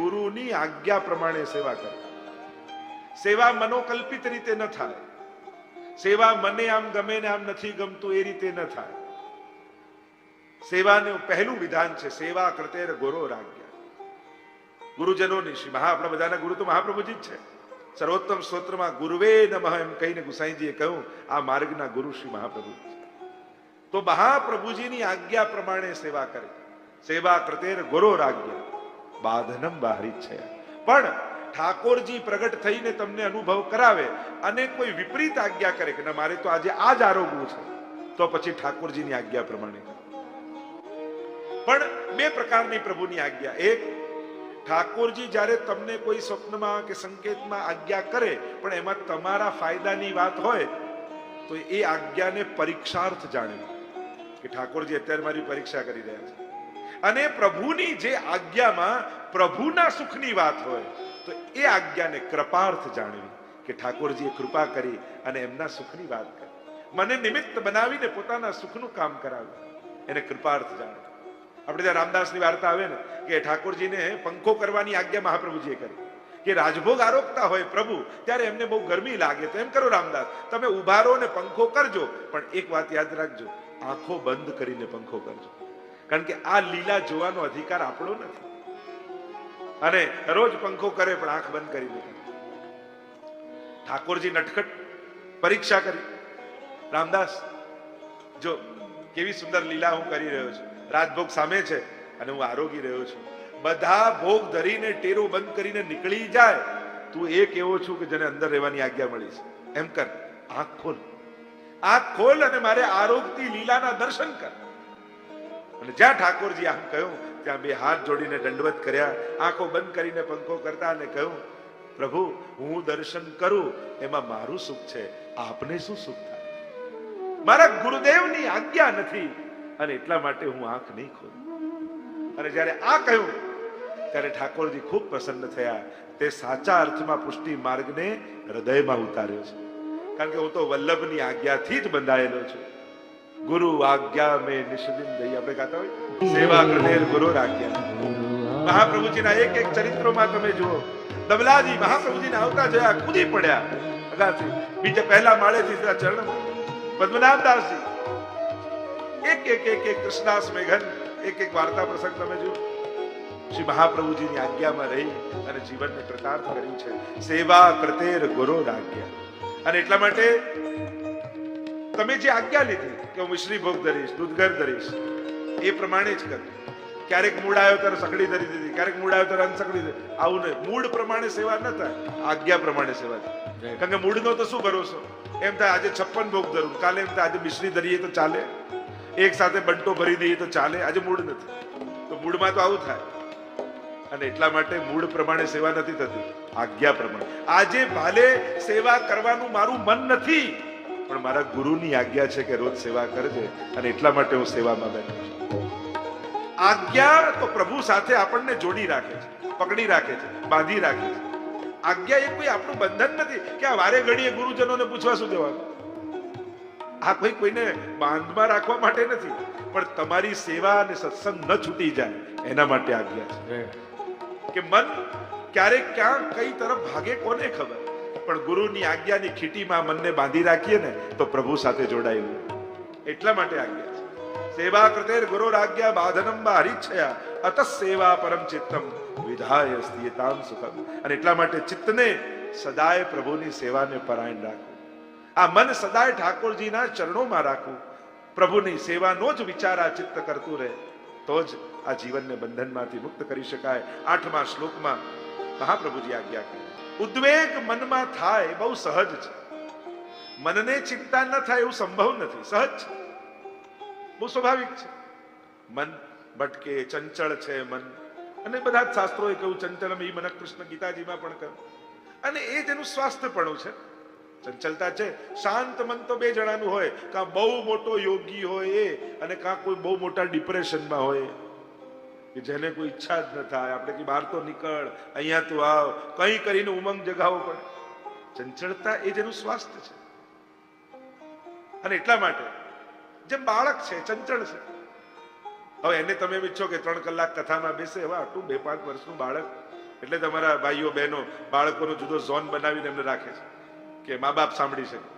ગુરુની આજ્ઞા પ્રમાણે સેવા કરે. સેવા મનોકલ્પિત રીતે ન થાય. સેવા મને આમ ગમે ને આમ નથી ગમતું એ રીતે ન થાય. સેવાનું પહેલું વિધાન છે સેવા કરતેર ગુરો રાજ્ઞા. ગુરુજનોની શ્રી આપણા બધાના ગુરુ તો મહાપ્રભુજી જ છે. સર્વોત્તમ સ્તોત્રમાં ગુરુવે નમઃ એમ કહીને ગુસાઈજીએ કહ્યું આ માર્ગના ગુરુ શ્રી મહાપ્રભુ. તો મહાપ્રભુજીની આજ્ઞા પ્રમાણે સેવા કરે. સેવા કરતેર ગુરો રાજ્ઞા બાધનમ બાહરી છે. પણ ઠાકોરજી પ્રગટ થઈને તમને અનુભવ કરાવે અને કોઈ વિપરીત આજ્ઞા કરે કે ના મારે તો આજે આ જ આરોગવું છે, તો પછી ઠાકોરજીની આજ્ઞા પ્રમાણે કરે. પણ બે પ્રકારની પ્રભુની આજ્ઞા. એક, ઠાકોરજી જ્યારે તમને કોઈ સ્વપ્નમાં કે સંકેતમાં આજ્ઞા કરે પણ એમાં તમારા ફાયદાની વાત હોય તો એ આજ્ઞાને પરીક્ષાર્થ જાણવી કે ઠાકોરજી અત્યારે મારી પરીક્ષા કરી રહ્યા છે. અને પ્રભુની જે આજ્ઞામાં પ્રભુના સુખની વાત હોય તો એ આજ્ઞાને કૃપાર્થ જાણવી કે ઠાકોરજીએ કૃપા કરી અને એમના સુખની વાત કરી, મને નિમિત્ત બનાવીને પોતાના સુખનું કામ કરાવ્યું, એને કૃપાર્થ જાણવી. આપણે ત્યાં રામદાસની વાર્તા આવે ને કે ઠાકોરજીને પંખો કરવાની આજ્ઞા મહાપ્રભુજીએ કરી કે રાજભોગ આરોગતા હોય પ્રભુ ત્યારે એમને બહુ ગરમી લાગે તો એમ કરો રામદાસ તમે ઉભા રહો ને પંખો કરજો, પણ એક વાત યાદ રાખજો, આંખો બંધ કરીને પંખો કરજો, કારણ કે આ લીલા જોવાનો અધિકાર આપણો નથી. અને રોજ પંખો કરે પણ આંખ બંધ કરીને કરે. ઠાકોરજી નટખટ પરીક્ષા કરી, રામદાસ જો કેવી સુંદર લીલા હું કરી રહ્યો છું, રાજભોગ સામે છે અને હું આરોગી રહ્યો છું, બધા ભોગ ધરીને ટેરો બંધ કરીને નીકળી જાય, તું એક એવો છું કે જેને અંદર રહેવાની આજ્ઞા મળી છે, એમ કર, આંખ ખોલ, આંખ ખોલ અને મારે આરોગતી લીલાના દર્શન કર. અને જ્યાં ઠાકોરજી આમ કહ્યું ત્યાં બે હાથ જોડીને દંડવત કર્યા, આંખો બંધ કરીને પંખો કરતા અને કહ્યું પ્રભુ હું દર્શન કરું એમાં મારું સુખ છે, આપને શું સુખ થાય? મારા ગુરુદેવની આજ્ઞા નથી અને એટલા માટે હું આંખ નહીં ખોલું. અને જ્યારે આ કહ્યું ત્યારે ઠાકોરજી ખૂબ પ્રસન્ન થયા. તે સાચા અર્થમાં પુષ્ટિ માર્ગને હૃદયમાં ઉતાર્યો છે, કારણ કે હું તો વલ્લભની આજ્ઞાથી જ બંધાયેલો છું. ગુરુ આજ્ઞા મેં નિષ્દિન દઈ, આપણે ગાતા હોય સેવા કરતેર ગુરુ આજ્ઞા. મહાપ્રભુજીના એક એક ચરિત્રોમાં તમે જુઓ, દબલાજી મહાપ્રભુજીને આવતા જોયા, કૂદી પડ્યા અગાથી, બીજા પહેલા માળેથી ચરણ. પદ્મનાભદાસજી એક એક એક એક કૃષ્ણાસ મેઘન એક એક વાર્તા પ્રસંગ તમે જુઓ. શ્રી મહાપ્રભુજીની આજ્ઞામાં રહી અને જીવનને કૃતાર્થ કર્યું છે. સેવા કરતેર ગુરુ આજ્ઞા. અને એટલા માટે તમે જે આજ્ઞા લીધી કે હું મિશ્રી ભોગ ધરીશ, દૂધઘર ધરીશ, એ પ્રમાણે જ કર. ક્યારેક મૂળ આવ્યો ત્યારે સકડી ધરી દીધી, ક્યારેક મૂળ આવ્યો ત્યારે અનસકડી ધરી, આવું નહીં. મૂળ પ્રમાણે સેવા ન થાય, આજ્ઞા પ્રમાણે સેવા થાય. કારણ કે મૂળનો તો શું ભરોસો, એમ થાય આજે 56 ભોગ ધરું, કાલે એમ થાય આજે મિશ્રી ધરીએ તો ચાલે, એક સાથે બંટો ભરી દઈએ તો ચાલે, આજે મૂળ નથી તો મૂળમાં તો આવું થાય. અને એટલા માટે મૂળ પ્રમાણે સેવા નથી થતી, આજ્ઞા પ્રમાણે. આજે ભાલે સેવા કરવાનું મારું મન નથી, પણ મારા ગુરુની આજ્ઞા છે કે રોજ સેવા કરજે, અને એટલા માટે હું સેવામાં બેઠો છું. આજ્ઞા તો પ્રભુ સાથે આપણને જોડી રાખે છે, પકડી રાખે છે, બાંધી રાખે છે. આજ્ઞા એ કોઈ આપણું બંધન નથી કે આ વારે ઘડીએ ગુરુજનોને પૂછવા શું જવાનું. આ કોઈને બાંધમાં રાખવા માટે નથી, પણ તમારી સેવા અને સત્સંગ ન છૂટી જાય એના માટે આજ્ઞા છે. કે મન ક્યારેક ક્યાં કઈ તરફ ભાગે કોને ખબર, પણ ગુરુની આજ્ઞાની ખીટીમાં મનને બાંધી રાખીએ ને તો પ્રભુ સાથે જોડાયેલું. એટલા માટે આજ્ઞા છે. સેવા કરતેર ગુરુ આજ્ઞા બાધનમ બાહરિચ્છયા અત સેવા પરમ ચિત્તમ વિધાય સ્થિયતામ સુખમ. અને એટલા માટે ચિત્તને સદાય પ્રભુની સેવાને પરાયણ રાખવું. આ મન સદાય ઠાકોરજીના ચરણોમાં રાખવું, પ્રભુની સેવાનો જ વિચાર આ ચિત્ત કરતું રહે, તો જ આ જીવનને બંધનમાંથી મુક્ત કરી શકાય. 8મા શ્લોકમાં મહાપ્રભુજી આજ્ઞા કરી, ઉદ્વેગ મનમાં થાય બહુ સહજ છે. મનને ચિંતા ન થાય એવું સંભવ નથી, સહજ છે, બહુ સ્વાભાવિક છે. મન ભટકે, ચંચળ છે મન, અને બધા જ શાસ્ત્રોએ કહ્યું ચંચલમ ઈ મન, કૃષ્ણ ગીતાજીમાં પણ કહ્યું. અને એ જ એનું સ્વાસ્થ્યપણું છે. ચંચલતા છે. શાંત મન તો બે જણાનું હોય, કાં બહુ મોટો યોગી હોય એ, અને કાં કોઈ બહુ મોટા ડિપ્રેશનમાં હોય કે જેને કોઈ ઈચ્છા જ ન થાય, આપણે કે બહાર તો નીકળ, અહીંયા તું આવ, કંઈ કરીને ઉમંગ જગાવવો પડે. ચંચળતા એ જ એનું સ્વાસ્થ્ય છે. અને એટલા માટે જેમ બાળક છે ચંચળ છે, હવે એને તમે ઈચ્છો કે 3 કલાક કથામાં બેસે, હવે આટલું 2-5 વર્ષનું બાળક એટલે તમારા ભાઈઓ બહેનો બાળકોનો જુદો ઝોન બનાવીને એમને રાખે છે કે મા બાપ સાંભળી શકે.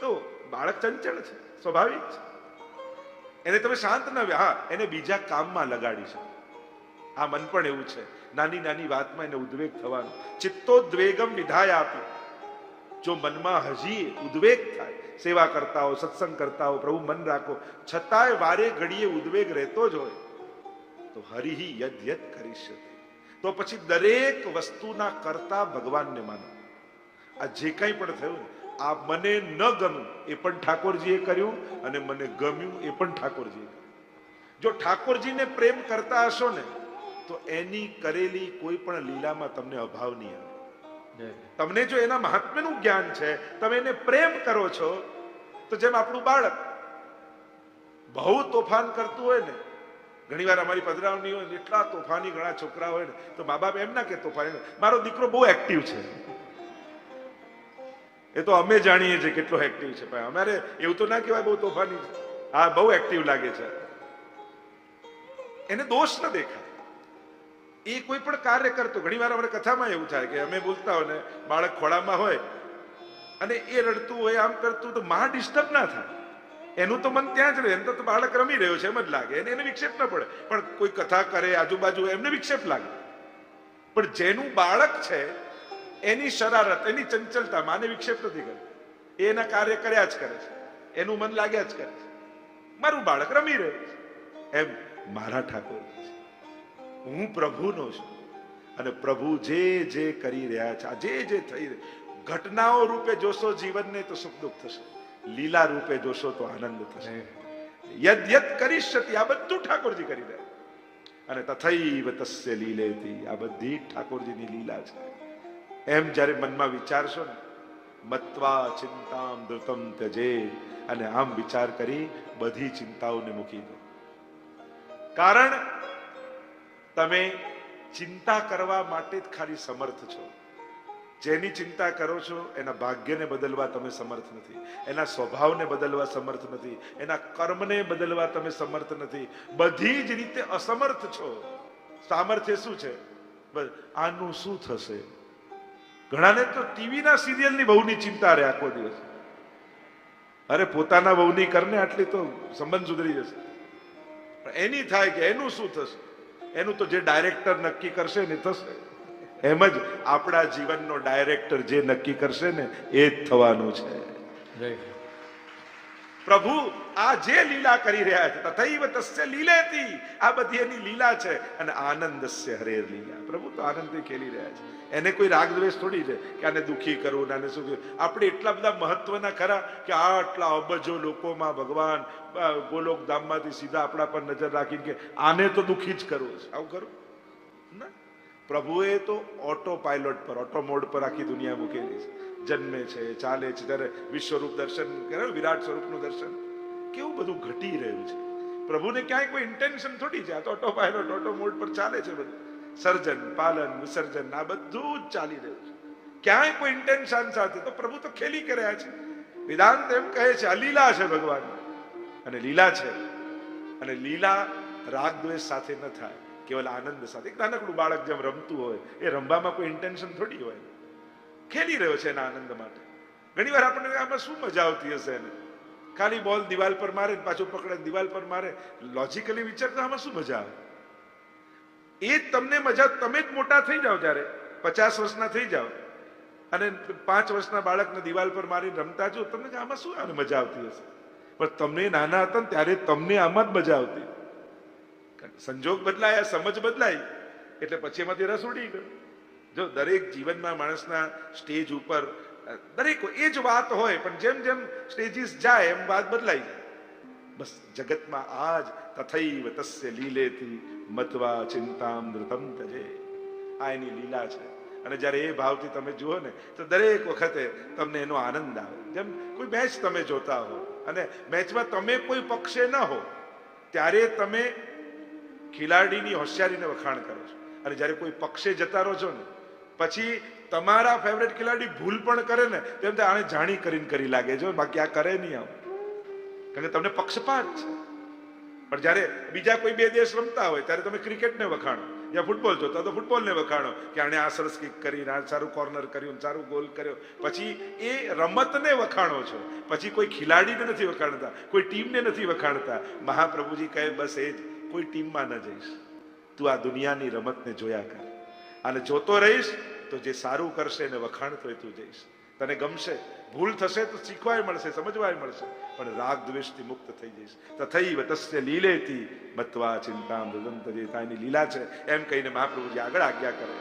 તો બાળક ચંચળ છે, સ્વાભાવિક છે. એને તમે શાંત ન, હા, એને બીજા કામમાં લગાડી શકો. આ મન પણ એવું છે, નાની નાની વાતમાં એને ઉદ્વેગ થવાનો. ચિત્તોદ્વેગમ વિધાય આપી. જો મનમાં હજી ઉદ્વેગ થાય, સેવા કરતા હો, સત્સંગ કરતા હો, પ્રભુ મન રાખો, છતાંય વારે ઘડીએ ઉદ્વેગ રહેતો જ હોય, તો હરિ યદ યદ કરીશ્યતે. તો પછી દરેક વસ્તુના કરતા ભગવાનને માનો. આ જે કંઈ પણ થયું, આ મને ન ગમ્યું એ પણ ઠાકોરજીએ કર્યું, અને મને ગમ્યું એ પણ ઠાકોરજીએ કર્યું. જો ઠાકોરજીને પ્રેમ કરતા હશો ને, તો એની કરેલી કોઈ પણ લીલામાં તમને અભાવ નહીં આવે. તમને જો એના મહાત્મ્યનું જ્ઞાન છે, તમે એને પ્રેમ કરો છો, તો જેમ આપણું બાળક બહુ તોફાન કરતું હોય ને, ઘણી વાર અમારી પધરાવણી હોય, એટલા તોફાની ઘણા છોકરા હોય ને, તો મા બાપ એમ ના કે તોફાની, મારો દીકરો બહુ એક્ટિવ છે. એ તો અમે જાણીએ છીએ કેટલો એક્ટિવ છે, ભાઈ અમારે એવું તો ના કહેવાય બહુ તોફાની છે. હા, બહુ એક્ટિવ લાગે છે. એને દોષ ન દેખાય. એ કોઈ પણ કાર્ય કરતો, ઘણી વાર અમારે કથામાં એવું થાય કે અમે બોલતા હોય ને, બાળક ખોળામાં હોય અને એ રડતું હોય, આમ કરતું, તો માં ડિસ્ટર્બ ના થાય. એનું તો મન ત્યાં જ રહે, એમ તો બાળક રમી રહ્યો છે એમ જ લાગે, એને વિક્ષેપ ન પડે. પણ કોઈ કથા કરે આજુબાજુ, એમને વિક્ષેપ લાગે. પણ જેનું બાળક છે, એની શરારત, એની ચંચલતા માને વિક્ષેપ નથી કરતી. એ એના કાર્ય કર્યા જ કરે છે, એનું મન લાગ્યા જ કરે છે. મારું બાળક રમી રહ્યું છે. એમ મારા ઠાકોર છે, હું પ્રભુનો છું, અને પ્રભુ જે જે કરી રહ્યા છે, આ જે જે થઈ રહ્યું, ઘટનાઓ રૂપે જોશો જીવનને તો સુખ દુઃખ થશે, લીલા રૂપે જોશો તો આનંદ થશે. યદ યદ કરીશ્યતિ, આ બધું ઠાકોરજી કરી રહ્યા. અને તથૈવ તસ્ય લીલેતિ, આ બધી ઠાકોરજીની લીલા છે. એમ જ્યારે મનમાં વિચારશો ને, મત્વા ચિંતામ ધૃતમ ત્યજે, અને આમ વિચાર કરી બધી ચિંતાઓને મૂકી દો. કારણ તમે ચિંતા કરવા માટે જ ખાલી સમર્થ છો. જેની ચિંતા કરો છો એના ભાગ્યને બદલવા તમે સમર્થ નથી, એના સ્વભાવને બદલવા સમર્થ નથી, એના કર્મને બદલવા તમે સમર્થ નથી. બધી જ રીતે અસમર્થ છો. સામર્થ્ય શું છે? બસ આનું શું થશે. ઘણાને તો ટીવીના સિરિયલની બહુની ચિંતા રહે આખો દિવસ. અરે પોતાના બહુની કરને, આટલી તો સંબંધ સુધરી જશે. એની થાય કે એનું શું થશે. એનું તો જે ડાયરેક્ટર નક્કી કરશે ને થશે. એમ જ આપણા જીવનનો ડાયરેક્ટર જે નક્કી કરશે ને એ જ થવાનું છે. પ્રભુ આ જે લીલા કરી રહ્યા છે, તથૈવ તસ્ય લીલેતિ, આ બધી એની લીલા છે. અને આનંદસ્ય હરેર લીલા, પ્રભુ તો આનંદથી ખેલી રહ્યા છે. એને કોઈ રાગ દ્વેષ થોડી છે કે આને દુઃખી કરવું, આને શું કરવું. આપણે એટલા બધા મહત્વના ખરા કે આટલા અબજો લોકોમાં ભગવાન ગોલોક ધામમાંથી સીધા આપણા પર નજર રાખીને કે આને તો દુઃખી જ કરવું છે, આવું કરું ના. પ્રભુએ તો ઓટો પાયલોટ પર, ઓટો મોડ પર આખી દુનિયા મૂકેલી છે. જન્મે છે, ચાલે છે, ત્યારે વિશ્વરૂપ દર્શન કરે, વિરાટ સ્વરૂપનું દર્શન, કેવું બધું ઘટી રહ્યું છે. પ્રભુને ક્યાંય કોઈ ઇન્ટેન્શન થોડી છે. આ તો ઓટો પાયલોટ, ઓટો મોડ પર ચાલે છે બધું. સર્જન, પાલન, વિસર્જન, આ બધું જ ચાલી રહ્યું છે. ક્યાંય કોઈ ઇન્ટેન્શન સાથે તો પ્રભુ તો ખેલી કર્યા છે. વેદાંત એમ કહે છે આ લીલા છે ભગવાન, અને લીલા છે, અને લીલા રાગ દ્વેષ સાથે ન થાય, કેવલ આનંદ સાથે. એક નાનકડું બાળક જેમ રમતું હોય, એ રમવામાં કોઈ ઇન્ટેન્શન થોડી હોય, ખેલી રહ્યો છે એના આનંદ માટે. ઘણી વાર આપણને આમાં શું મજા આવતી હશે એને, ખાલી બોલ દિવાલ પર મારે, પાછું પકડે દિવાલ પર મારે. લોજિકલી વિચારતા આમાં શું મજા આવે? એ તમને મજા, તમે જ મોટા થઈ જાઓ, ત્યારે 50 વર્ષના થઈ જાઓ અને 5 વર્ષના બાળકને દિવાલ પર મારીને રમતા જો, તમને આમાં શું આને મજા આવતી હશે? પણ તમને નાના હતા ને ત્યારે તમને આમાં જ મજા આવતી. સંજોગ બદલાયા, સમજ બદલાઈ, એટલે પછી એમાંથી રસ ઉડી ગયો. જો દરેક જીવનમાં માણસના સ્ટેજ ઉપર દરેક એ જ વાત હોય, પણ જેમ જેમ સ્ટેજીસ જાય એમ વાત બદલાઈ જાય. બસ જગતમાં આજ તથૈવ તસ્ય લીલેતિ મત્વા ચિંતામ ધૃતમ તજે, આ એની લીલા છે. અને જ્યારે એ ભાવથી તમે જુઓ ને, તો દરેક વખતે તમને એનો આનંદ આવે. જેમ કોઈ મેચ તમે જોતા હો અને મેચમાં તમે કોઈ પક્ષે ન હો, ત્યારે તમે ખેલાડીની હોશિયારીને વખાણ કરો છો. અને જ્યારે કોઈ પક્ષે જતા રહો છો ને, પછી તમારા ફેવરેટ ખેલાડી ભૂલ પણ કરે ને, તેમ આને જાણી કરીને કરી લાગે છે, બાકી આ કરે નહીં આવું, કારણ કે તમને પક્ષપાત છે. પણ જ્યારે બીજા કોઈ બે દેશ રમતા હોય ત્યારે તમે ક્રિકેટને વખાણો, જ્યાં ફૂટબોલ જોતા તો ફૂટબોલને વખાણો કે આણે આ સરસ કિક કરી, આ સારું કોર્નર કર્યું, સારું ગોલ કર્યો. પછી એ રમતને વખાણો છો, પછી કોઈ ખેલાડીને નથી વખાણતા, કોઈ ટીમને નથી વખાણતા. મહાપ્રભુજી કહે બસ એ જ, કોઈ ટીમમાં ન જઈશ, તું આ દુનિયાની રમતને જોયા કર, અને જોતો રહીશ તો જે સારું કરશે એને વખાણતો તું જઈશ. તને ગમશે, ભૂલ થશે તો શીખવાય મળશે, સમજવાય મળશે, પણ રાગ દ્વેષથી મુક્ત થઈ જઈશ. તથૈવ તસ્ય લીલેતી મત્વા ચિંતા મૃદંત જેતા, એની લીલા છે એમ કહીને મહાપ્રભુજી આગળ આજ્ઞા કરે.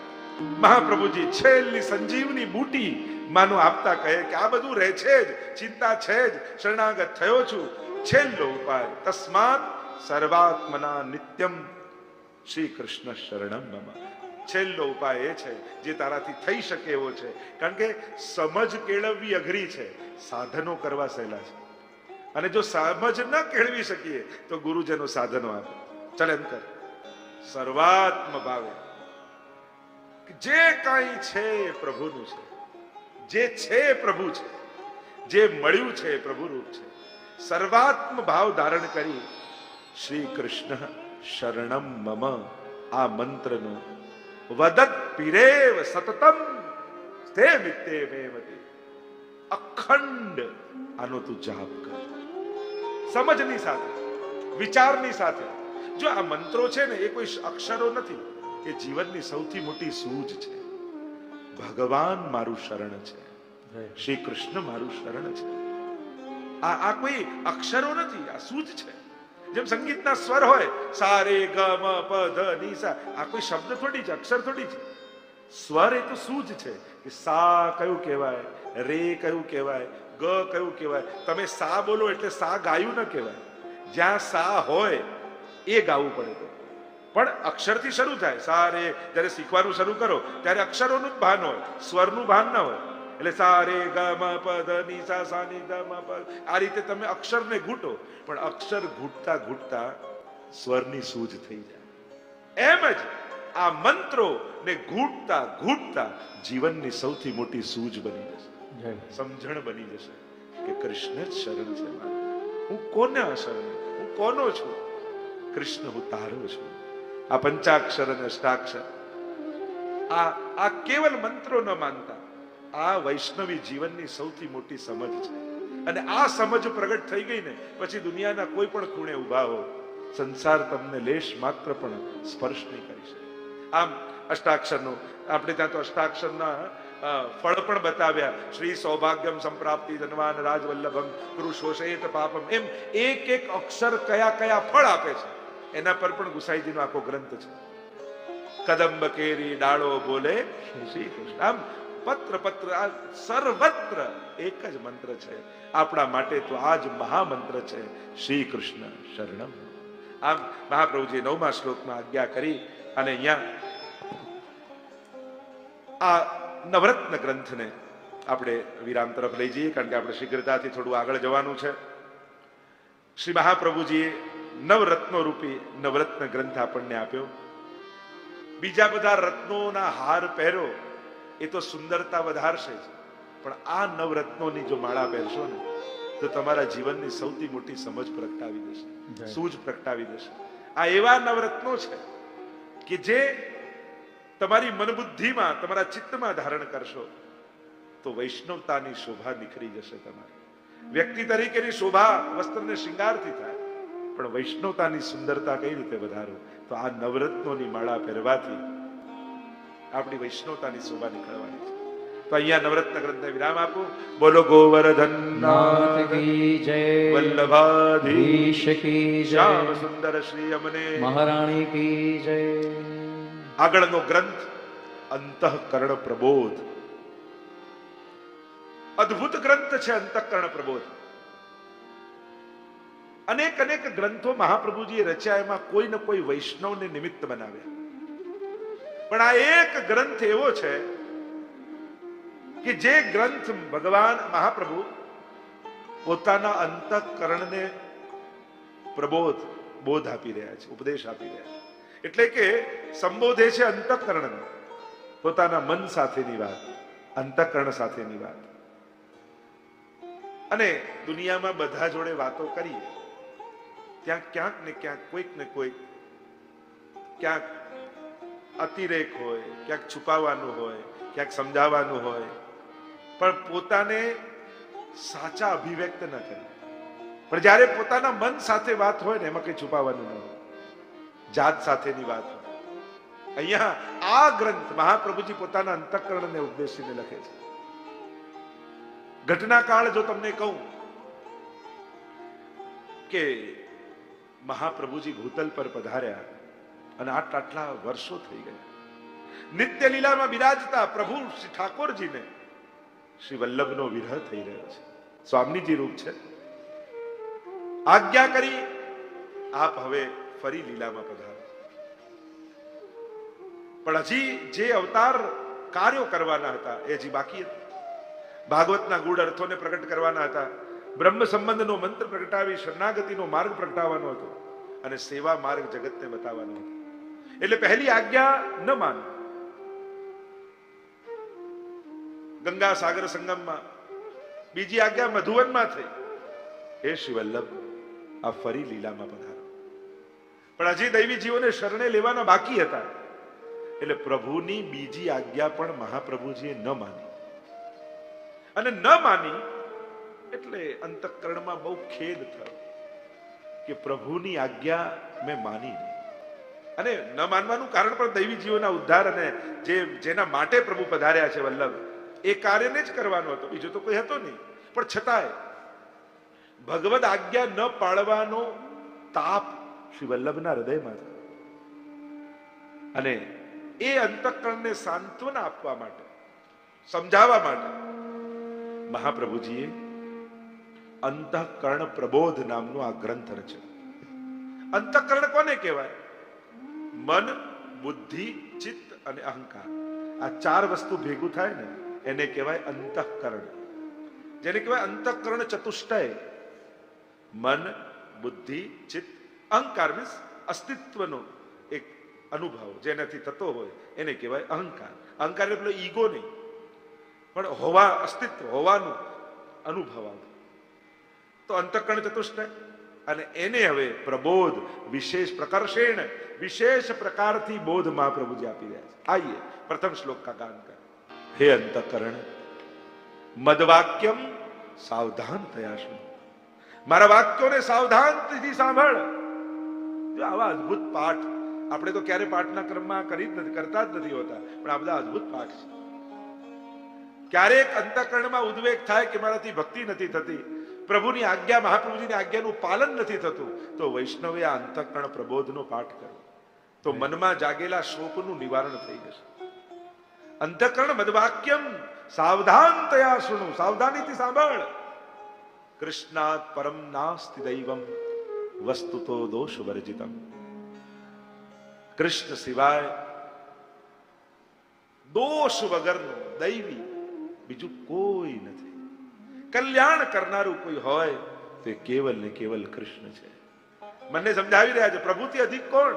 મહાપ્રભુજી છેલ્લી સંજીવની બૂટી માનું આપતા કહે કે આ બધું રહે છે જ, ચિંતા છે જ, શરણાગત થયો છું, છેલ્લો ઉપાય તસ્માત સર્વાત્મના નિત્યમ શ્રી કૃષ્ણ શરણમ મમ. છેલ્લો ઉપાય એ છે જે તારાથી થઈ શકે એવો છે, કારણ કે સમજ કેળવવી અઘરી છે, સાધનો કરવા સહેલા છે. અને જો સમજ ન કેળવી શકીએ તો ગુરુજનો સાધનો આપે. ચાલ એમ કર, સર્વાત્મ ભાવે જે કાંઈ છે એ પ્રભુનું છે, જે છે એ પ્રભુ છે, જે મળ્યું છે એ પ્રભુ રૂપ છે. સર્વાત્મ ભાવ ધારણ કરી શ્રી કૃષ્ણ શરણમ મમ આ મંત્રનું વદત પીરેવ સતતમ તે મિત્તે મેવતી, અખંડ આનો તું જાપ કર, સમજની સાથે, વિચારની સાથે. જો આ મંત્રો છે ને એ કોઈ અક્ષરો નથી, એ જીવનની સૌથી મોટી સૂઝ છે. ભગવાન મારું શરણ છે, શ્રી કૃષ્ણ મારું શરણ છે. આ કોઈ અક્ષરો નથી, આ સૂઝ છે. જેમ સંગીતના સ્વર હોય, સા રે ગ મ પ ધ ની સા, આ કોઈ શબ્દ થોડી છે, અક્ષર થોડી છે. સ્વર એ તો સૂઝ છે કે સા કયું કહેવાય, રે કયું કહેવાય, ગ કયું કહેવાય. તમે સા બોલો એટલે સા ગાયું ન કહેવાય, જ્યાં સા હોય એ ગાવું પડે. પણ અક્ષરથી શરૂ થાય. સા રે જ્યારે શીખવાનું શરૂ કરો ત્યારે અક્ષરોનું જ ભાન હોય, સ્વરનું ભાન ન હોય. એટલે સા રે ગ મ પ ધ ની સા સા ની ધ મ પ, આ રીતે તમે અક્ષરને ઘૂંટો, પણ અક્ષર ઘૂંટતા ઘૂંટતા સ્વરની સૂઝ થઈ જાય. એમ જ આ મંત્રો ને ઘૂંટતા ઘૂંટતા જીવનની સૌથી મોટી સૂઝ બની જશે, સમજણ બની જશે કે કૃષ્ણ જ શરણ છે મારું. હું કોને શરણ, હું કોનો છું? કૃષ્ણ હું તારો છું. આ પંચાક્ષર અને અષ્ટાક્ષર, આ કેવલ મંત્રો ન માનતા, આ વૈષ્ણવી જીવનની સૌથી મોટી સમજ છે. અને આ સમજ પ્રગટ થઈ ગઈ ને પછી દુનિયાના કોઈ પણ ખૂણે ઉભા હો, સંસાર તમને લેશ માત્ર પણ સ્પર્શ નહીં કરી શકે. આમ અષ્ટાક્ષરનું આપણે ત્યાં તો અષ્ટાક્ષરના ફળ પણ બતાવ્યા. શ્રી સૌભાગ્યમ સંપ્રાપ્તિ ધનવાન રાજવલ્લભમ ગુરુ શોષેત પાપમ, એમ એક એક અક્ષર કયા કયા ફળ આપે છે એના પર પણ ગુસાઈજીનો આખો ગ્રંથ છે. કદંબ કેરી ડાળો બોલે શ્રી કૃષ્ણ. આમ પત્ર પત્ર આ સર્વત્ર એક જ મંત્ર છે. આપણા માટે તો આ જ મહામંત્ર છે, શ્રી કૃષ્ણ શરણમ. આમ મહાપ્રભુજી 9મા શ્લોકમાં આજ્ઞા કરી અને અહીંયા આ નવરત્ન ગ્રંથને આપણે વિરામ તરફ લઈ જઈએ, કારણ કે આપણે શીઘ્રતાથી થોડું આગળ જવાનું છે. શ્રી મહાપ્રભુજીએ નવરત્નો રૂપી નવરત્ન ગ્રંથ આપણને આપ્યો. બીજા બધા રત્નોના હાર પહેરો એ તો સુંદરતા વધારશે જ, પણ આ નવરત્નોની જો માળા પહેરશો ને તો તમારા જીવનની સૌથી મોટી સમજ પ્રગટાવી દેશે, સૂઝ પ્રગટાવી દેશે. આ એવા નવરત્નો છે કે જે તમારી મનબુદ્ધિમાં, તમારા ચિત્તમાં ધારણ કરશો તો વૈષ્ણવતાની શોભા નિખરી જશે. તમારી વ્યક્તિ તરીકેની શોભા વસ્ત્રને શૃંગારથી થાય, પણ વૈષ્ણવતાની સુંદરતા કઈ રીતે વધારો? તો આ નવરત્નોની માળા પહેરવાથી આપણી વૈષ્ણવતાની શોભા નીકળવાની છે. તો અહીંયા નવરત્ન ગ્રંથને વિરામ આપું. બોલો ગોવર્ધન નાથ કી જય, વલ્લભાધીશ કી જય, શ્યામ સુંદર શ્રી અમને મહારાણી કી જય. આગળનો ગ્રંથ અંતઃકરણ પ્રબોધ, અદ્ભુત ગ્રંથ છે. અંતઃકરણ પ્રબોધ અનેક અનેક ગ્રંથો મહાપ્રભુજીએ રચ્યા, એમાં કોઈ ને કોઈ વૈષ્ણવને નિમિત્ત બનાવ્યા. પણ આ એક ગ્રંથ એવો છે કે જે ગ્રંથ ભગવાન મહાપ્રભુ પોતાના અંતઃકરણને પ્રબોધ, બોધ આપી રહ્યા છે, ઉપદેશ આપી રહ્યા છે. એટલે કે સંબોધે છે અંતઃકરણને, પોતાના મન સાથેની વાત, અંતઃકરણ સાથેની વાત. અને દુનિયામાં બધા જોડે વાતો કરીએ ત્યાં ક્યાંક ને ક્યાંક, કોઈક ને કોઈક ક્યાંક અતિરેક હોય, ક્યાંક છુપાવવાનું હોય, ક્યાંક સમજાવવાનું હોય, પણ પોતાને સાચા અભિવ્યક્ત ન કરે. પણ જ્યારે પોતાના મન સાથે વાત હોય ને, એમાં કઈ છુપાવવાનું ન હોય, જાત સાથેની વાત હોય. અહીંયા આ ગ્રંથ મહાપ્રભુજી પોતાના અંતઃકરણને ઉદ્દેશીને લખે છે. ઘટનાકાળ જો તમને કહું કે મહાપ્રભુજી ભૂતલ પર પધાર્યા અને આટલા વર્ષો થઈ ગયા, નિત્ય લીલામાં બિરાજતા પ્રભુ શ્રી ઠાકોરજીને શ્રી વલ્લભનો વિરહ થઈ રહ્યો છે. સ્વામીજી રૂપ છે. આજ્ઞા કરી, આપ હવે ફરી લીલામાં પધારો. પણ હજી જે અવતાર કાર્યો કરવાના હતા એ હજી બાકી હતા. ભાગવતના ગૂઢ અર્થોને પ્રગટ કરવાના હતા, બ્રહ્મ સંબંધનો મંત્ર પ્રગટાવી શરણાગતિનો માર્ગ પ્રગટાવવાનો હતો અને સેવા માર્ગ જગતને બતાવવાનો હતો. એટલે પહેલી આજ્ઞા ન માનો. ગંગા સાગર સંગમમાં, બીજી આજ્ઞા મધુવનમાં થઈ, હે શ્રી વલ્લભ આ ફરી લીલામાં પધારો. પણ હજી દૈવી જીવોને શરણે લેવાના બાકી હતા. એટલે પ્રભુની બીજી આજ્ઞા પણ મહાપ્રભુજીએ ન માની. અને ન માની એટલે અંતઃકરણમાં બહુ ખેદ થયો કે પ્રભુની આજ્ઞા મેં માની નહીં. અને ન માનવાનું કારણ પણ દૈવી જીવોના ઉદ્ધાર અને જેના માટે પ્રભુ પધાર્યા છે વલ્લભ, એ કાર્યને જ કરવાનો હતો, બીજો તો કોઈ હતો નહીં. પણ છતાંય ભગવદ આજ્ઞા ન પાળવાનો તાપ શ્રી વલ્લભના હૃદયમાં થયો. અને એ અંતઃકરણને સાંત્વના આપવા માટે, સમજાવવા માટે મહાપ્રભુજીએ અંતઃકરણ પ્રબોધ નામનો આ ગ્રંથ રચ્યો. અંતઃકરણ કોને કહેવાય? મન, બુદ્ધિ, ચિત્ત અને અહંકાર. આ ચાર વસ્તુ ભેગું થાય ને એને કહેવાય અંતઃકરણ. જેને કહેવાય અંતઃકરણ ચતુષ્ટય. મન, બુદ્ધિ, ચિત્ત, અહંકાર મીન્સ અસ્તિત્વનો એક અનુભવ જેનાથી થતો હોય એને કહેવાય અહંકાર. અહંકાર એટલે ઈગો નહીં, પણ હોવા, અસ્તિત્વ હોવાનું અનુભવ આવે તો અંતઃકરણ ચતુષ્ટય. અને એને હવે પ્રબોધ વિશેષ પ્રકર્ષેણ, વિશેષ પ્રકારથી બોધ મહાપ્રભુજી આપી રહ્યા છે. આइए પ્રથમ શ્લોક કા ગાન કર. હે અંતઃકરણ મદવાક્યમ સાવધાનતયા શુણ. મારા વાક્યોને સાવધાનથી સાંભળ. જો આવા અદ્ભુત પાઠ આપણે તો ક્યારે પાઠના ક્રમમાં કરી જ નથી, કરતા જ નથી હોતા, પણ આ બધા અદ્ભુત પાઠ છે. ક્યારેક અંતઃકરણમાં ઉદ્વેગ થાય કે મારાથી ભક્તિ નથી થતી, પ્રભુની આજ્ઞા, મહાપ્રભુજીની આજ્ઞાનું પાલન નથી થતું, તો વૈષ્ણવે આ અંતઃકરણ પ્રબોધનો પાઠ કરો તો મનમાં જાગેલા શોકનું નિવારણ થઈ જશે. અંતઃકરણ મદવાક્યમ સાવધાનતયા શુણુ. સાવધાનીથી સાંભળ. કૃષ્ણાત પરમ નાસ્તિ દૈવમ વસ્તુતો દોષ વર્જિતમ. કૃષ્ણ સિવાય દોષ વગરનું દૈવી બીજું કોઈ નથી. કલ્યાણ કરનારું કોઈ હોય તો એ કેવલ ને કેવલ કૃષ્ણ છે. મને સમજાવી રહ્યા છે પ્રભુથી અધિક કોણ?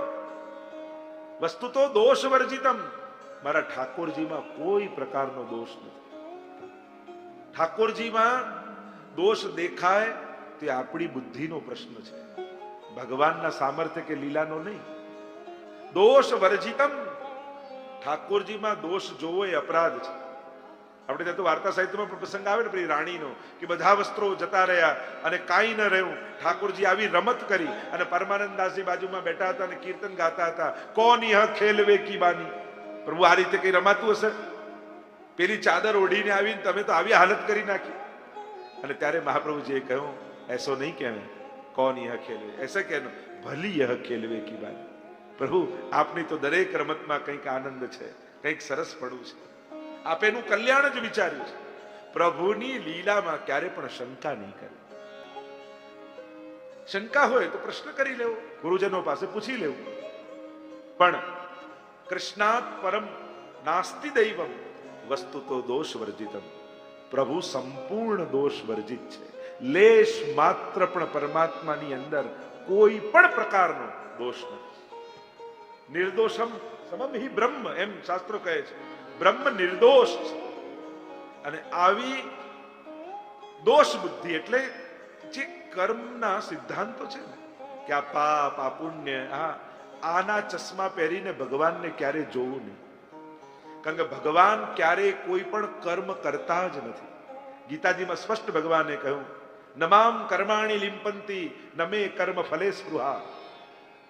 વસ્તુ તો દોષ વર્જિતમ. મારા ઠાકોરજીમાં કોઈ પ્રકારનો દોષ નથી. ઠાકોરજીમાં દોષ દેખાય તે આપણી બુદ્ધિનો પ્રશ્ન છે, ભગવાનના સામર્થ્ય કે લીલાનો નહીં. દોષ વર્જિતમ. ઠાકોરજીમાં દોષ જોવો એ અપરાધ છે. આપણે ત્યાં તો વાર્તા સાહિત્યમાં પણ પ્રસંગ આવે ને પેલી રાણીનો કે બધા વસ્ત્રો જતા રહ્યા અને કાંઈ ન રહ્યું. ઠાકોરજી આવી રમત કરી અને પરમાનંદ દાસજી બાજુમાં બેઠા હતા અને કીર્તન ગાતા હતા, કોણ યહ ખેલવે કી બાની. પ્રભુ આ રીતે કઈ રમાતું હશે? પેલી ચાદર ઓઢીને આવીને તમે તો આવી હાલત કરી નાખી. અને ત્યારે મહાપ્રભુજીએ કહ્યું, એસો નહીં કહેવાય, કોણ યહ ખેલવે, એસે કહેનો ભલી યહ ખેલવે કી બાની. પ્રભુ આપની તો દરેક રમતમાં કંઈક આનંદ છે, કંઈક સરસ પડવું છે. આપેનું કલ્યાણ જ વિચાર્યું છે. પ્રભુની લીલામાં ક્યારે પણ શંકા નહીં કરી. શંકા હોય તો પ્રશ્ન કરી લેવો, ગુરુજનો પાસે પૂછી લેવું. પણ કૃષ્ણાત પરમ નાસ્તિ દૈવમ વસ્તુ તો દોષ વર્જિતમ. પ્રભુ સંપૂર્ણ દોષ વર્જિત છે. લેશ માત્ર પણ પરમાત્માની અંદર કોઈ પણ પ્રકારનો દોષ નથી. નિર્દોષમ સમમ હિ બ્રહ્મ, એમ શાસ્ત્રો કહે છે. બ્રહ્મ નિર્દોષ છે. અને આવી દોષ બુદ્ધિ એટલે જે કર્મના સિદ્ધાંતો છે ને કે આ પાપ, આ પુણ્ય, આના ચશ્મા પહેરીને ભગવાનને ક્યારે જોવું નહીં. કારણ કે ભગવાન ક્યારે કોઈ પણ કર્મ કરતા જ નથી. ગીતાજીમાં સ્પષ્ટ ભગવાને કહ્યું, નમામ કર્માણી લિંપંતી નમે કર્મ ફલે સ્પૃહા.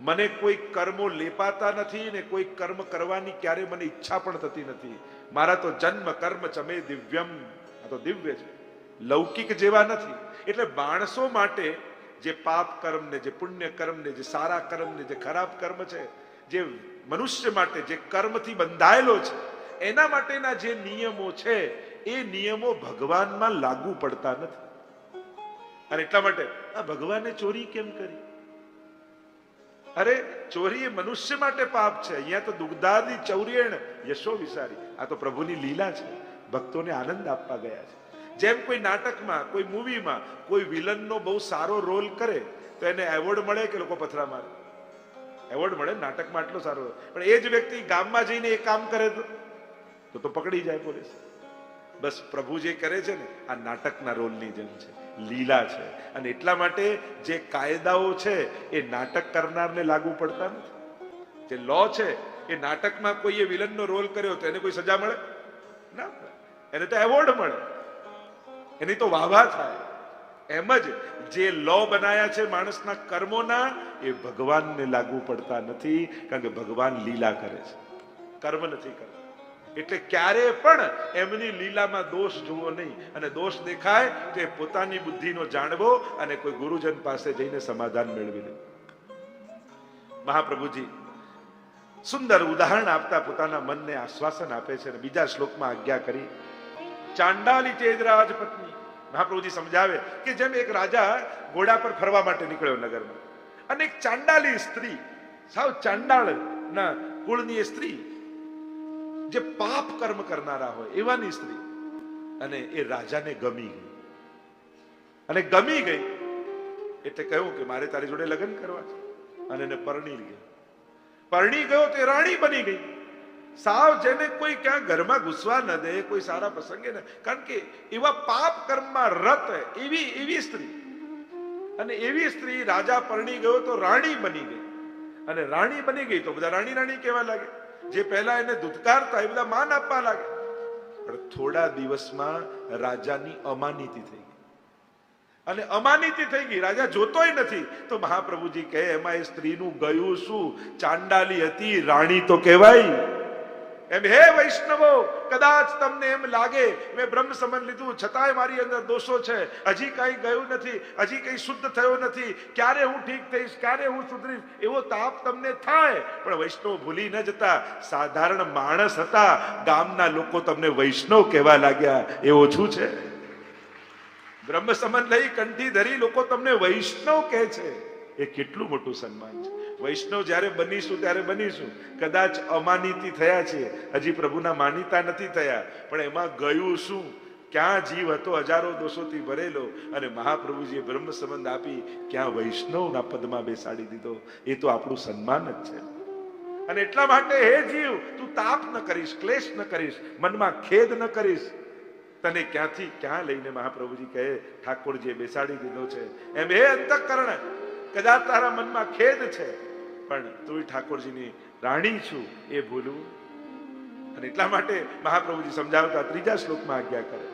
મને કોઈ કર્મો લેપાતા નથી ને કોઈ કર્મ કરવાની ક્યારે મને ઈચ્છા પણ થતી નથી. મારા તો જન્મ કર્મ ચમે દિવ્યમ, આ તો દિવ્ય છે, લૌકિક જેવા નથી. એટલે માણસો માટે જે પાપ કર્મ ને, જે પુણ્ય કર્મ ને, જે સારા કર્મ ને, જે ખરાબ કર્મ છે, જે મનુષ્ય માટે જે કર્મથી બંધાયેલો છે, એના માટેના જે નિયમો છે એ નિયમો ભગવાનમાં લાગુ પડતા નથી. અને એટલા માટે આ ભગવાને ચોરી કેમ કરી? અરે ચોરી એ મનુષ્ય માટે પાપ છે. અહીંયા તો દુગ્ધાદી ચૌર્યેણ યશો વિસારી, આ તો પ્રભુની લીલા છે, ભક્તોને આનંદ આપવા ગયા છે. જેમ કોઈ નાટકમાં, કોઈ મૂવીમાં કોઈ વિલનનો બહુ સારો રોલ કરે તો એને એવોર્ડ મળે કે લોકો પથરા મારે? એવોર્ડ મળે, નાટકમાં આટલો સારો. પણ એ જ વ્યક્તિ ગામમાં જઈને એ કામ કરે તો પકડી જાય પોલીસ. બસ પ્રભુ જે કરે છે ને આ નાટકના રોલની જેમ છે, લીલા છે. અને એટલા માટે જે કાયદાઓ છે એ નાટક કરનારને લાગુ પડતા નથી. જે લો છે એ નાટકમાં કોઈએ વિલનનો રોલ કર્યો તો એને કોઈ સજા મળે ના, એને તો એવોર્ડ મળે, એની તો વાહવા થાય. એમ જ જે લો બનાયા છે માણસના કર્મોના એ ભગવાનને લાગુ પડતા નથી. કારણ કે ભગવાન લીલા કરે છે, કર્મ નથી કરતા. એટલે ક્યારે પણ એમની લીલામાં દોષ જુઓ નહીં. અને દોષ દેખાય તો એ પોતાની બુદ્ધિનો જાણવો અને કોઈ ગુરુજન પાસે જઈને સમાધાન મેળવી લે. મહાપ્રભુજી સુંદર ઉદાહરણ આપતા પોતાના મનને આશ્વાસન આપે છે. અને બીજા શ્લોકમાં આજ્ઞા કરી, ચાંડાલી ચેદરાજ પત્ની. મહાપ્રભુજી સમજાવે કે જેમ એક રાજા ઘોડા પર ફરવા માટે નીકળ્યો નગરમાં, અને એક ચાંડાલી સ્ત્રી, સાવ ચાંડાળ ના કુળની સ્ત્રી, જે પાપ કર્મ કરનારા હોય એવાની સ્ત્રી, અને એ રાજાને ગમી ગઈ. અને ગમી ગઈ એટલે કહ્યું કે મારે તારી જોડે લગ્ન કરવા છે. અને એને પરણી ગયો. પરણી ગયો તો રાણી બની ગઈ. સાવ જેને કોઈ ક્યાં ઘરમાં ઘૂસવા ન દે, કોઈ સારા પ્રસંગે ન, કારણ કે એવા પાપ કર્મમાં રત એવી સ્ત્રી. અને એવી સ્ત્રી રાજા પરણી ગયો તો રાણી બની ગઈ. અને રાણી બની ગઈ તો બધા રાણી રાણી કહેવા લાગે. જે પહેલા એને ધુતકારતા એ બધા માન આપવા લાગે. પણ થોડા દિવસમાં રાજાની અમાનીતિ થઈ ગઈ. અને અમાનીતિ થઈ ગઈ, રાજા જોતોય નથી. તો મહાપ્રભુજી કહે એમાં એ સ્ત્રીનું ગયું શું? ચાંડાલી હતી, રાણી તો કહેવાય. એમ હે વૈષ્ણવો, કદાચ તમને એમ લાગે મેં બ્રહ્મ સમન લીધું છતાંય મારી અંદર દોષો છે, હજી કઈ ગયું નથી, હજી કઈ શુદ્ધ થયો નથી, ક્યારે હું ઠીક થઈશ, ક્યારે હું સુધરીશ, એવો તાપ તમને થાય. પણ વૈષ્ણવ ભૂલી ન જતા, સાધારણ માણસ હતા, ગામના લોકો તમને વૈષ્ણવ કહેવા લાગ્યા. એ ઓછું છે? બ્રહ્મ સમન લઈ કંઠી ધરી લોકો તમને વૈષ્ણવ કહે છે, એ કેટલું મોટું સન્માન છે. વૈષ્ણવ જ્યારે બનીશું ત્યારે બનીશું. કદાચ અમાનીતિ થયા છે, હજી પ્રભુના માનીતા નથી થયા, પણ એમાં ગયું શું? ક્યાં જીવ હતો હજારો દોષોથી ભરેલો, અને મહાપ્રભુજીએ બ્રહ્મ સંબંધ આપી ક્યાં વૈષ્ણવના પદમાં બેસાડી દીધો. એ તો આપણું સન્માન જ છે. અને એટલા માટે હે જીવ, તું તાપ ન કરીશ, ક્લેશ ન કરીશ, મનમાં ખેદ ન કરીશ. તને ક્યાંથી ક્યાં લઈને મહાપ્રભુજી કહે ઠાકોરજીએ બેસાડી દીધો છે. એમ હે અંતઃકરણ, કદાચ તારા મનમાં ખેદ છે, પણ તું ઠાકોરજીની રાણી છું એ ભૂલવું. અને એટલા માટે મહાપ્રભુજી સમજાવતા ત્રીજા શ્લોકમાં આજ્ઞા કરે,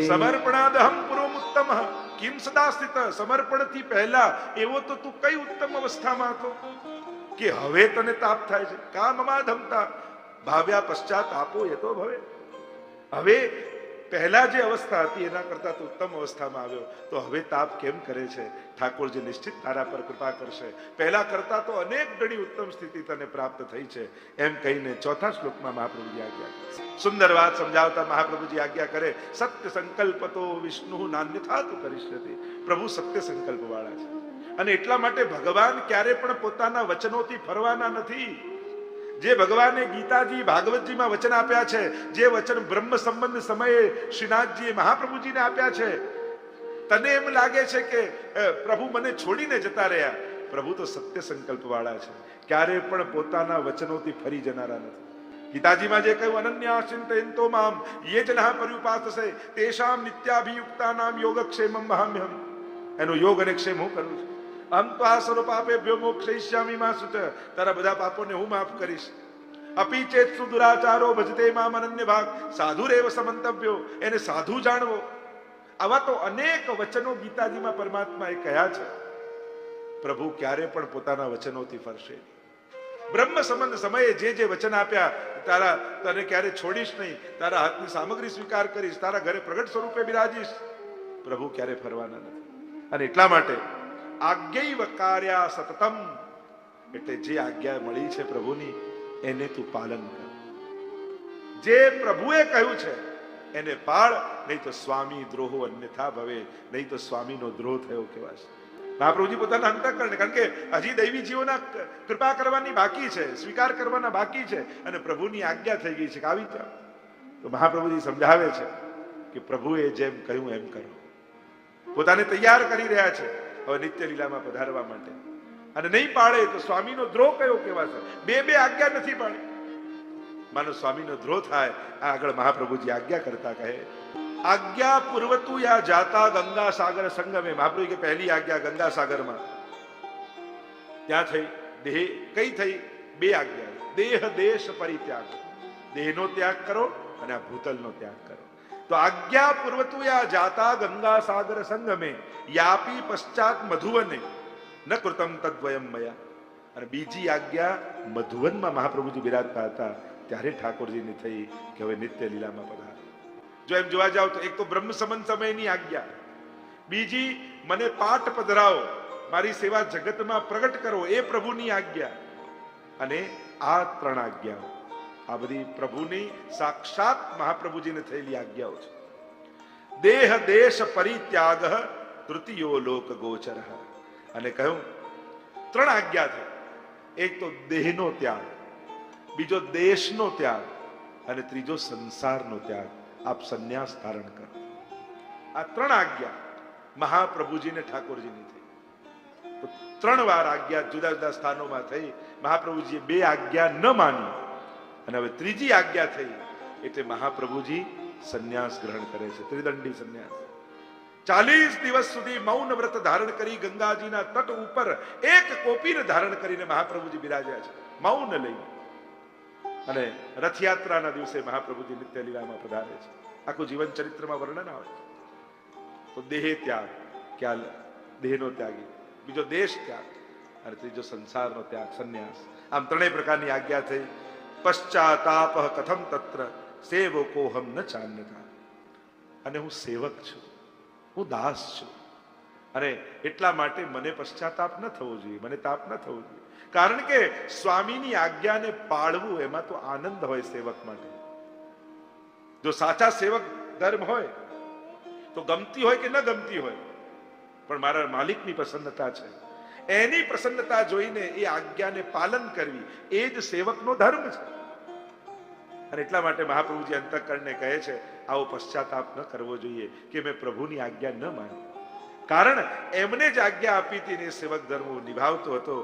સમર્પણાદહમ પૂર્વમ ઉત્તમ કિમ સદા સ્થિત. સમર્પણથી પહેલા એવો તો તું કઈ ઉત્તમ અવસ્થામાં હતો કે હવે તને તાપ થાય છે? કામમાધમતા ભાવ્યા પશ્ચાત આપો એ તો ભવે. હવે પહેલા જે અવસ્થા હતી એના કરતા તો ઉત્તમ અવસ્થામાં આવ્યો, તો હવે તાપ કેમ કરે છે? ઠાકોરજી નિશ્ચિત તારા પર કૃપા કરશે. પહેલા કરતા તો અનેક ગણી ઉત્તમ સ્થિતિ તને પ્રાપ્ત થઈ છે. એમ કહીને ચોથા શ્લોકમાં મહાપ્રભુજી આજ્ઞા કરે. સુંદર વાત સમજાવતા મહાપ્રભુજી આજ્ઞા કરે, સત્ય સંકલ્પ તો વિષ્ણુ નાન્યથા તું કરીશ્યતિ. પ્રભુ સત્ય સંકલ્પ વાળા છે. અને એટલા માટે ભગવાન ક્યારે પણ પોતાના વચનોથી ફરવાના નથી. જે ભગવાને ગીતાજી ભાગવતજીમાં વચન આપ્યા છે, જે વચન બ્રહ્મ સંબંધ સમયે શ્રીનાથજીએ મહાપ્રભુજીને આપ્યા છે, તને એમ લાગે છે કે પ્રભુ મને છોડીને જતા રહ્યા, પ્રભુ તો સત્ય સંકલ્પ વાળા છે. ક્યારે પણ પોતાના વચનોથી ફરી જનારા નથી. ગીતાજીમાં જે કહ્યું, અનન્યાચિંતયન્તો મામ યે જનઃ પર્યુપાસસે તેષામ નિત્યાભિયુક્તાનામ યોગક્ષેમમ વહામ્યહમ. એનો યોગ અને ક્ષેમ હું કરું છું. અહમ તો આ સર્વ પાપેભ્યો મોક્ષયિષ્યામિ મા સુત, તારા બધા પાપોને હું માફ કરીશ. અપી ચેત સુદુરાચારો ભજતે મામ અનન્ય ભાગ, સાધુરેવ સમંતવ્યો, એને સાધુ જાણવો. આવા તો અનેક વચનો ગીતાજીમાં પરમાત્માએ કહ્યા છે. પ્રભુ ક્યારે પણ પોતાના વચનોથી ફરશે નહીં. બ્રહ્મ સંબંધ સમયે જે વચન આપ્યા, તને ક્યારે છોડીશ નહીં, તારા હાથની સામગ્રી સ્વીકાર કરીશ, તારા ઘરે પ્રગટ સ્વરૂપે બિરાજીશ, પ્રભુ ક્યારે ફરવાના નથી. અને એટલા માટે આજ્ઞૈવ કાર્યા સતતમ, એટલે જે આજ્ઞા મળી છે પ્રભુની એને તું પાલન કર. જે પ્રભુએ કહ્યું છે એને પાળ, નહીં તો સ્વામી દ્રોહો અન્યથા ભવે, નહીં તો સ્વામીનો દ્રોહ થયો કહેવાશે. મહાપ્રભુજી પોતાના અંતઃકરણે, કારણ કે હજી દૈવી જીવોના કૃપા કરવાની બાકી છે, સ્વીકાર કરવાના બાકી છે, અને પ્રભુની આજ્ઞા થઈ ગઈ છે કે આવી જાઓ. તો મહાપ્રભુજી સમજાવે છે કે પ્રભુએ જેમ કહ્યું એમ કરો. પોતાને તૈયાર કરી રહ્યા છે હવે નિત્ય લીલામાં પધારવા માટે. અને નહીં પાળે તો સ્વામીનો દ્રોહ કયો કહેવાશે. બે આજ્ઞા નથી પાડી, માનો સ્વામીનો દ્રોહ થાય. આ આગળ મહાપ્રભુજી આજ્ઞા કરતા કહે, આજ્ઞા પૂર્વતુ યા જાતા ગંગા સાગર સંગમે. મહાપ્રભુ કે પહેલી આજ્ઞા ગંગા સાગરમાં ત્યાં થઈ. દેહ કઈ થઈ? બે આજ્ઞા. દેહ દેશ પરિત્યાગ, દેહનો ત્યાગ કરો અને આ ભૂતલનો ત્યાગ કરો. તો આજ્ઞા પૂર્વતુ યા જાતા ગંગા સાગર સંગમે યાપી પશ્ચાત મધુવને ન કૃતમ તદ્વયમ મયા. અને બીજી આજ્ઞા મધુવનમાં મહાપ્રભુજી બિરાજતા હતા ત્યારે ઠાકોરજીની થઈ કે હવે નિત્ય લીલામાં પધાર. જો એમ જોવા જાવ તો એક તો બ્રહ્મ સંબંધ સમયની આજ્ઞા, બીજી મને પાઠ પધરાવો, મારી સેવા જગતમાં પ્રગટ કરો, એ પ્રભુની આજ્ઞા. અને આ ત્રણ આજ્ઞાઓ આ બધી પ્રભુની સાક્ષાત મહાપ્રભુજીને થયેલી આજ્ઞાઓ છે. દેહ દેશ પરિત્યાગ તૃતીયો લોક ગોચર. અને કહ્યું ત્રણ આજ્ઞા છે. એક તો દેહનો ત્યાગ, બીજો દેશનો ત્યાગ, અને ત્રીજો સંસારનો ત્યાગ. આપ સંન્યાસ ધારણ કરો. આ ત્રણ આજ્ઞા મહાપ્રભુજીને ઠાકોરજીની થઈ. તો ત્રણ વાર આજ્ઞા જુદા જુદા સ્થાનોમાં થઈ. મહાપ્રભુજીએ બે આજ્ઞા ન માની અને હવે ત્રીજી આજ્ઞા થઈ એટલે મહાપ્રભુજી સંન્યાસ ગ્રહણ કરે છે, ત્રિદંડી સંન્યાસ. 40 દિવસ સુધી મૌન વ્રત ધારણ કરી ગંગાજીના તટ ઉપર એક કોપીને ધારણ કરીને મહાપ્રભુજી બિરાજ્યા છે, મૌન લઈ. અને રથયાત્રાના દિવસે મહાપ્રભુજી નિત્ય લીલામાં પધારે છે. આખું જીવન ચરિત્રમાં વર્ણન આવે છે. તો દેહ ત્યાગ, ક્યાં દેહનો ત્યાગી, બીજો દેશ ત્યાગ અને ત્રીજો સંસારનો ત્યાગ, સંન્યાસ. આમ ત્રણેય પ્રકારની આજ્ઞા થઈ. પશ્ચાતાપ કથમ તત્ર સેવકોહમ ન ચાન્યતા. અને હું સેવક છું, હું દાસ છું, અને એટલા માટે મને પશ્ચાતાપ ન થવો જોઈએ, મને તાપ ન થવો જોઈએ. કારણ કે સ્વામીની આજ્ઞાને પાળવું એમાં તો આનંદ હોય સેવક માટે. જો સાચા સેવક ધર્મ હોય તો ગમતી હોય કે ન ગમતી હોય પણ મારા માલિકની પ્રસન્નતા છે, એની પ્રસન્નતા જોઈને એ આજ્ઞાને પાલન કરવી એ જ સેવકનો ધર્મ છે. અને એટલા માટે મહાપ્રભુજી અંતઃકરણને કહે છે આવો પશ્ચાતાપ ન કરવો જોઈએ કે મેં પ્રભુની આજ્ઞા ન માની. કારણ એમને જ આજ્ઞા આપી હતી ને સેવક ધર્મ નિભાવતો હતો.